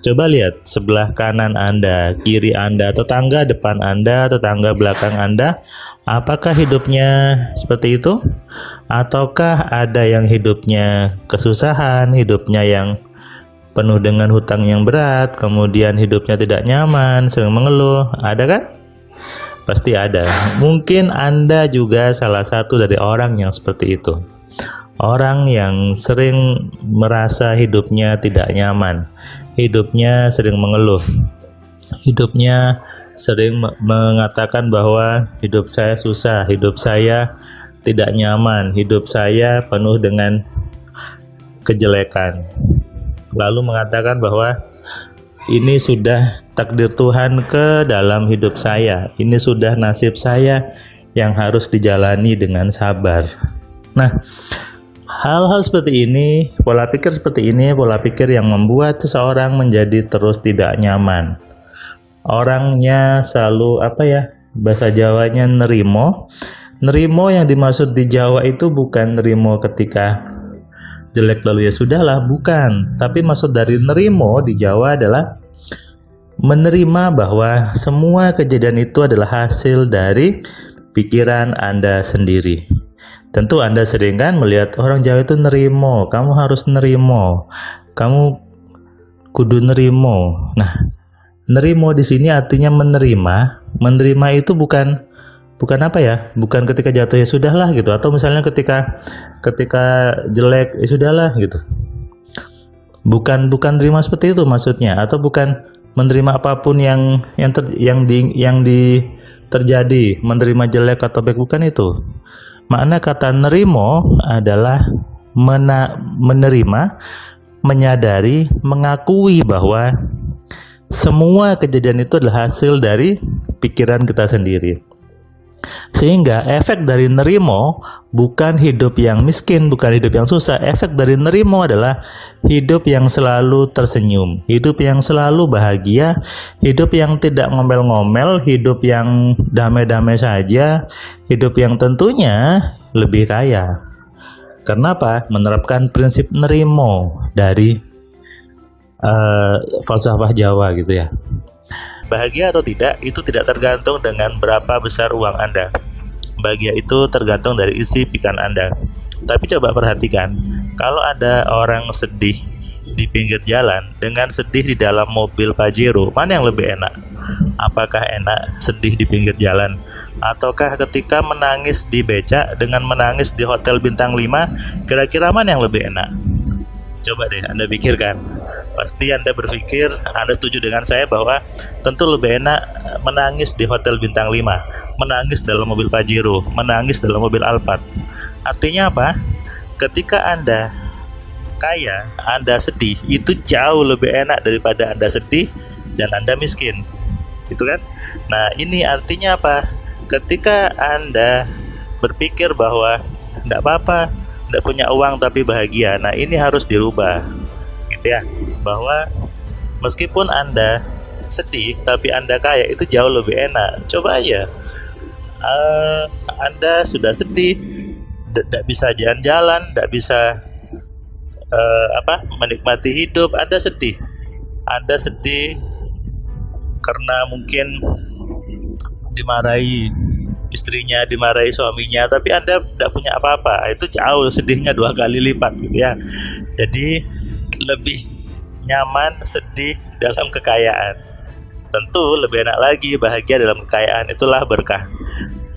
Coba lihat sebelah kanan Anda, kiri Anda, tetangga depan Anda, tetangga belakang Anda. Apakah hidupnya seperti itu? Ataukah ada yang hidupnya kesusahan, hidupnya yang penuh dengan hutang yang berat, kemudian hidupnya tidak nyaman, sering mengeluh? Ada kan? Pasti ada. Mungkin Anda juga salah satu dari orang yang seperti itu. Orang yang sering merasa hidupnya tidak nyaman, hidupnya sering mengeluh, hidupnya sering mengatakan bahwa hidup saya susah, hidup saya tidak nyaman, hidup saya penuh dengan kejelekan. Lalu mengatakan bahwa ini sudah takdir Tuhan ke dalam hidup saya, ini sudah nasib saya yang harus dijalani dengan sabar. Nah, hal-hal seperti ini, pola pikir seperti ini, pola pikir yang membuat seseorang menjadi terus tidak nyaman. Orangnya selalu bahasa Jawanya nerimo. Nerimo yang dimaksud di Jawa itu bukan nerimo ketika jelek lalu ya sudahlah, bukan. Tapi maksud dari nerimo di Jawa adalah menerima bahwa semua kejadian itu adalah hasil dari pikiran Anda sendiri. Tentu Anda sering kan melihat orang Jawa itu nerimo, kamu harus nerimo, kamu kudu nerimo. Nah, nerimo di sini artinya menerima. Menerima itu bukan bukan ketika jatuh ya sudahlah gitu, atau misalnya ketika jelek ya sudahlah gitu. Bukan terima seperti itu maksudnya, atau bukan menerima apapun yang terjadi, menerima jelek atau baik, bukan itu. Makna kata nerimo adalah menerima, menyadari, mengakui bahwa semua kejadian itu adalah hasil dari pikiran kita sendiri. Sehingga efek dari nerimo bukan hidup yang miskin, bukan hidup yang susah. Efek dari nerimo adalah hidup yang selalu tersenyum, hidup yang selalu bahagia, hidup yang tidak ngomel-ngomel, hidup yang damai-damai saja, hidup yang tentunya lebih kaya. Kenapa? Menerapkan prinsip nerimo dari falsafah Jawa gitu ya. Bahagia atau tidak itu tidak tergantung dengan berapa besar uang Anda. Bahagia itu tergantung dari isi pikiran Anda. Tapi coba perhatikan, kalau ada orang sedih di pinggir jalan dengan sedih di dalam mobil Pajero, mana yang lebih enak? Apakah enak sedih di pinggir jalan, ataukah ketika menangis di becak dengan menangis di hotel bintang 5? Kira-kira mana yang lebih enak? Coba deh Anda pikirkan. Pasti Anda berpikir, Anda setuju dengan saya bahwa tentu lebih enak menangis di hotel bintang 5, menangis dalam mobil Pajero, menangis dalam mobil Alphard. Artinya apa? Ketika Anda kaya, Anda sedih, itu jauh lebih enak daripada Anda sedih dan Anda miskin. Gitu kan? Nah, ini artinya apa? Ketika Anda berpikir bahwa tidak apa-apa, tidak punya uang tapi bahagia. Nah, ini harus dirubah. Gitu ya, bahwa meskipun Anda sedih tapi Anda kaya, itu jauh lebih enak. Coba aja, Anda sudah sedih, tidak bisa jalan-jalan, tidak bisa menikmati hidup. Anda sedih karena mungkin dimarahi istrinya, dimarahi suaminya, tapi Anda tidak punya apa-apa. Itu jauh sedihnya 2 kali lipat gitu ya. Jadi lebih nyaman sedih dalam kekayaan. Tentu lebih enak lagi bahagia dalam kekayaan. Itulah berkah.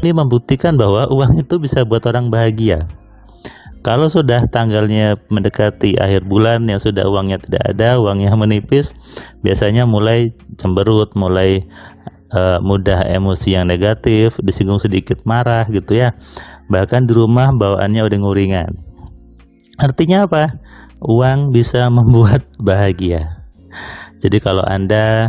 Ini membuktikan bahwa uang itu bisa buat orang bahagia. Kalau sudah tanggalnya mendekati akhir bulan, yang sudah uangnya tidak ada, uangnya menipis, biasanya mulai cemberut, mulai mudah emosi yang negatif, disinggung sedikit marah gitu ya. Bahkan di rumah bawaannya udah nguringan. Artinya apa? Uang bisa membuat bahagia. Jadi kalau Anda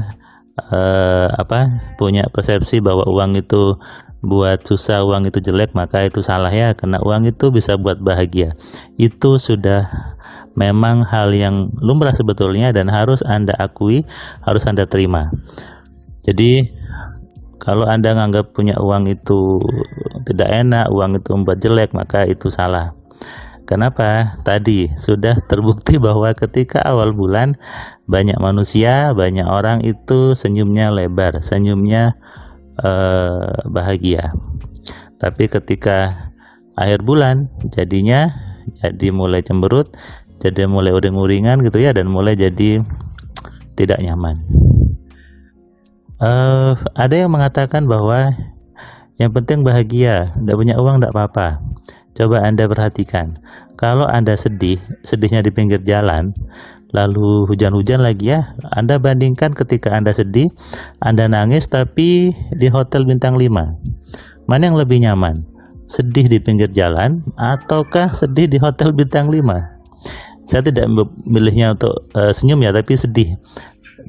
punya persepsi bahwa uang itu buat susah, uang itu jelek, maka itu salah ya, karena uang itu bisa buat bahagia. Itu sudah memang hal yang lumrah sebetulnya dan harus Anda akui, harus Anda terima. Jadi kalau Anda menganggap punya uang itu tidak enak, uang itu membuat jelek, maka itu salah. Kenapa? Tadi sudah terbukti bahwa ketika awal bulan banyak manusia, banyak orang itu senyumnya lebar, senyumnya bahagia. Tapi ketika akhir bulan jadinya jadi mulai cemberut, jadi mulai uring-uringan gitu ya, dan mulai jadi tidak nyaman. Ada yang mengatakan bahwa yang penting bahagia, tidak punya uang tidak apa-apa. Coba Anda perhatikan, kalau Anda sedih, sedihnya di pinggir jalan, lalu hujan-hujan lagi ya, Anda bandingkan ketika Anda sedih, Anda nangis tapi di hotel bintang 5. Mana yang lebih nyaman? Sedih di pinggir jalan ataukah sedih di hotel bintang 5? Saya tidak memilihnya untuk senyum ya, tapi sedih.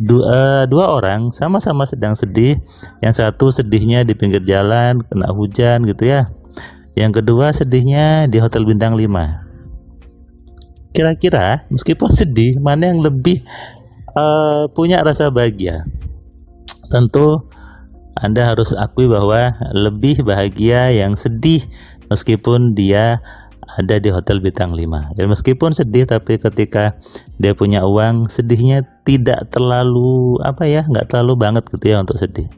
Dua orang sama-sama sedang sedih. Yang satu sedihnya di pinggir jalan, kena hujan gitu ya. Yang kedua sedihnya di hotel bintang 5. Kira-kira meskipun sedih, mana yang lebih punya rasa bahagia? Tentu Anda harus akui bahwa lebih bahagia yang sedih meskipun dia ada di hotel bintang 5. Dan meskipun sedih, tapi ketika dia punya uang, sedihnya tidak terlalu nggak terlalu banget gitu ya untuk sedih.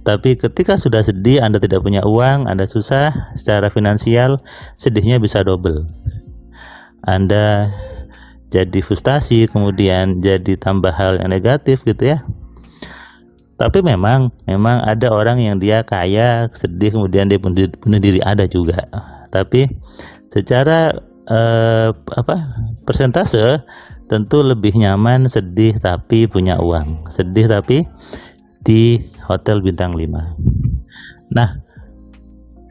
Tapi ketika sudah sedih, Anda tidak punya uang, Anda susah secara finansial, sedihnya bisa double. Anda jadi frustasi, kemudian jadi tambah hal yang negatif gitu ya. Tapi memang ada orang yang dia kaya, sedih, kemudian dia bunuh diri, ada juga. Tapi secara persentase tentu lebih nyaman sedih tapi punya uang, sedih tapi di hotel bintang 5. Nah,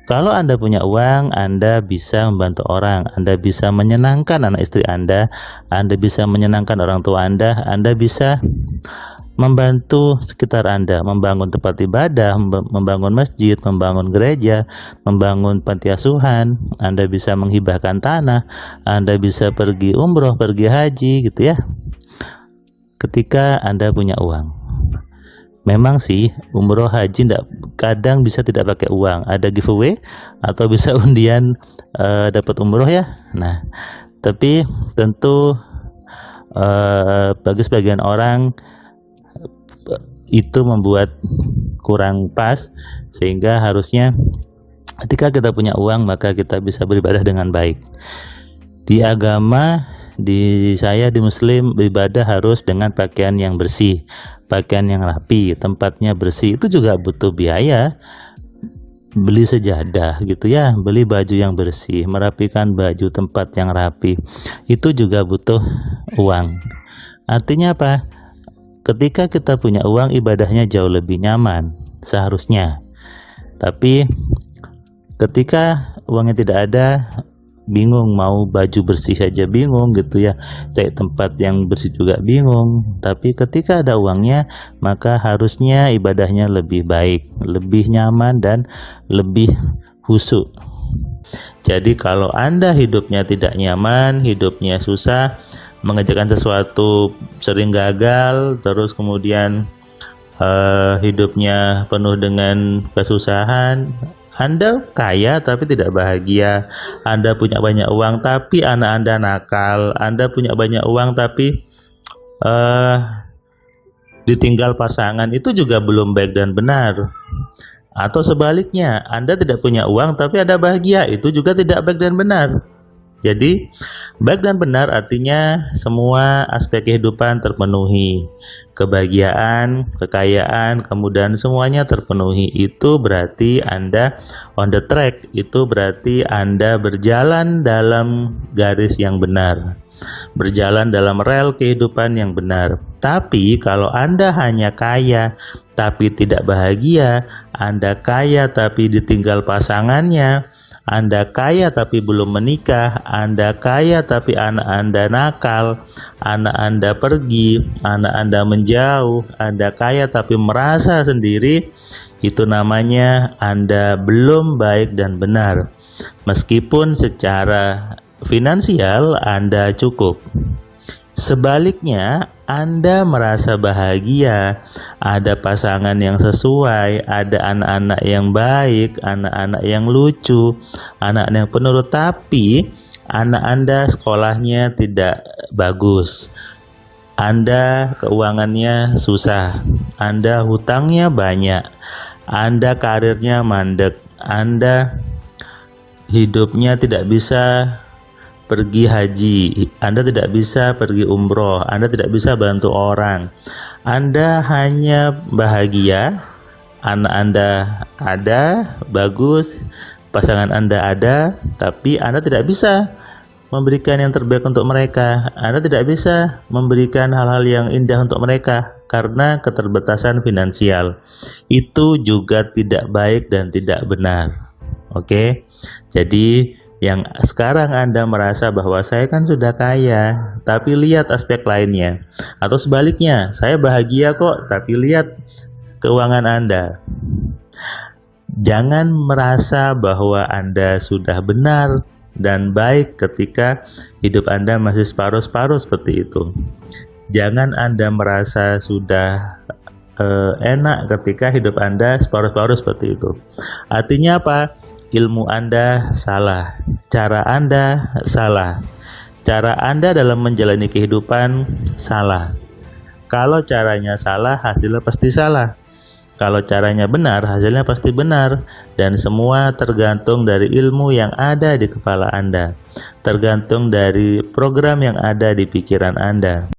kalau Anda punya uang, Anda bisa membantu orang, Anda bisa menyenangkan anak istri Anda bisa menyenangkan orang tua Anda bisa membantu sekitar Anda, membangun tempat ibadah, membangun masjid, membangun gereja, membangun panti asuhan. Anda bisa menghibahkan tanah, Anda bisa pergi umroh, pergi haji gitu ya, ketika Anda punya uang. Memang sih umroh haji kadang bisa tidak pakai uang, ada giveaway atau bisa undian dapat umroh ya. Nah, tapi tentu bagi sebagian orang itu membuat kurang pas, sehingga harusnya ketika kita punya uang maka kita bisa beribadah dengan baik. Di agama, di Muslim, beribadah harus dengan pakaian yang bersih, pakaian yang rapi, tempatnya bersih. Itu juga butuh biaya. Beli sejadah gitu ya, beli baju yang bersih, merapikan baju, tempat yang rapi, itu juga butuh uang. Artinya apa? Ketika kita punya uang, ibadahnya jauh lebih nyaman seharusnya. Tapi ketika uangnya tidak ada, bingung, mau baju bersih saja bingung gitu ya, cari tempat yang bersih juga bingung. Tapi ketika ada uangnya, maka harusnya ibadahnya lebih baik, lebih nyaman, dan lebih khusyuk. Jadi kalau Anda hidupnya tidak nyaman, hidupnya susah, mengerjakan sesuatu sering gagal, terus kemudian hidupnya penuh dengan kesusahan, Anda kaya tapi tidak bahagia, Anda punya banyak uang tapi anak Anda nakal, Anda punya banyak uang tapi ditinggal pasangan, itu juga belum baik dan benar. Atau sebaliknya, Anda tidak punya uang tapi Anda bahagia, itu juga tidak baik dan benar. Jadi baik dan benar artinya semua aspek kehidupan terpenuhi, kebahagiaan, kekayaan, kemudahan, semuanya terpenuhi. Itu berarti Anda on the track, itu berarti Anda berjalan dalam garis yang benar, berjalan dalam rel kehidupan yang benar. Tapi kalau Anda hanya kaya tapi tidak bahagia, Anda kaya tapi ditinggal pasangannya, Anda kaya tapi belum menikah, Anda kaya tapi anak Anda nakal, anak Anda pergi, anak Anda menjauh, Anda kaya tapi merasa sendiri, itu namanya Anda belum baik dan benar. Meskipun secara finansial Anda cukup, Sebaliknya, Anda merasa bahagia, ada pasangan yang sesuai, ada anak-anak yang baik, anak-anak yang lucu, anak-anak yang penurut, tapi anak Anda sekolahnya tidak bagus. Anda keuangannya susah, Anda hutangnya banyak, Anda karirnya mandek, Anda hidupnya tidak bisa pergi haji, Anda tidak bisa pergi umroh, Anda tidak bisa bantu orang, Anda hanya bahagia, anak Anda ada, bagus, pasangan Anda ada, tapi Anda tidak bisa memberikan yang terbaik untuk mereka, Anda tidak bisa memberikan hal-hal yang indah untuk mereka karena keterbatasan finansial. Itu juga tidak baik dan tidak benar. Oke, jadi yang sekarang Anda merasa bahwa saya kan sudah kaya, tapi lihat aspek lainnya. Atau sebaliknya, saya bahagia kok, tapi lihat keuangan Anda. Jangan merasa bahwa Anda sudah benar dan baik ketika hidup Anda masih separuh-separuh seperti itu. Jangan Anda merasa sudah enak ketika hidup Anda separuh-separuh seperti itu. Artinya apa? Ilmu Anda salah, cara Anda salah, cara Anda dalam menjalani kehidupan salah. Kalau caranya salah, hasilnya pasti salah. Kalau caranya benar, hasilnya pasti benar. Dan semua tergantung dari ilmu yang ada di kepala Anda, tergantung dari program yang ada di pikiran Anda.